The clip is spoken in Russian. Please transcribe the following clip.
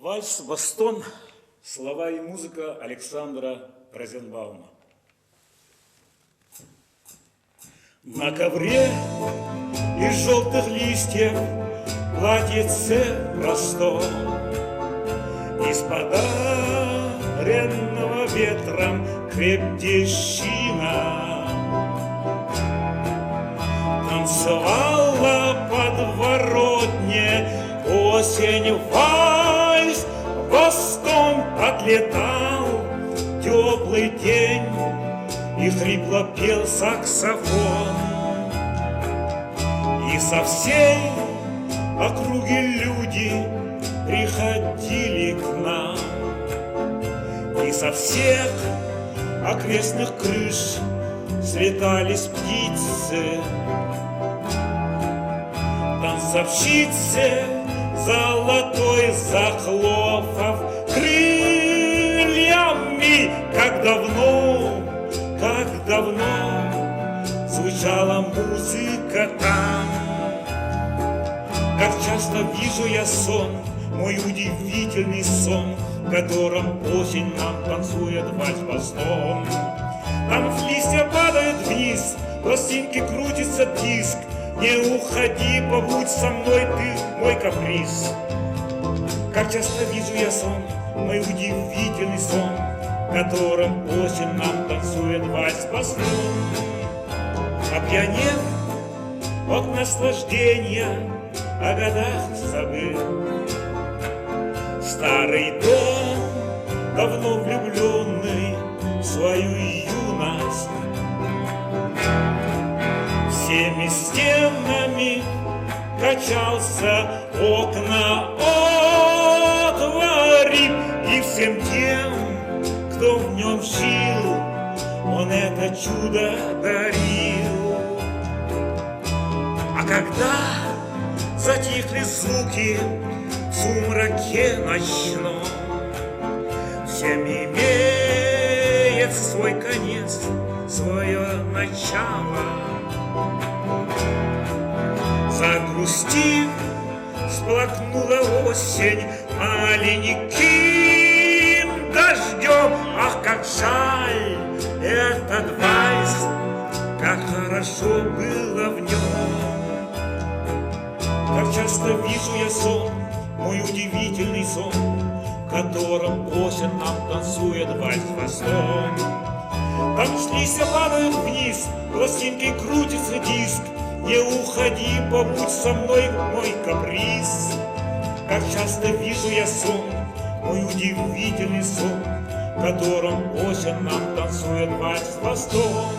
Вальс «Бостон», слова и музыка Александра Розенбаума. На ковре из желтых листьев платьице простор, из подаренного ветром крепдещина танцевала подворотне осень вальс. Бостон отлетал теплый день, и хрипло пел саксофон. И со всей округи люди приходили к нам, и со всех окрестных крыш слетались птицы. Танцовщицы золотой захлопав крыльями, как давно звучала музыка там. Как часто вижу я сон, мой удивительный сон, в котором осень нам танцует вальс-бостон. Там листья падают вниз, пластинки крутится диск. Не уходи, побудь со мной, ты мой каприз. Как часто вижу я сон, мой удивительный сон, в котором осень нам танцует вальс-бостон. Опьянев от наслаждения, о годах забыл. Старый дом, давно влюбленный в свою юность, всеми стенами качался, окна отворив, и всем тем, кто в нем жил, он это чудо дарил. А когда затихли звуки в сумраке ночном, всем имеет свой конец, свое начало. Загрустив, всплакнула осень маленьким дождем. Ах, как жаль этот вальс, как хорошо было в нем. Как часто вижу я сон, мой удивительный сон, в котором осень нам танцует вальс-бостон. Там листья падают вниз, пластинки крутится диск. Не уходи, побудь со мной, мой каприз. Как часто вижу я сон, мой удивительный сон, в котором осень нам танцует вальс-бостон.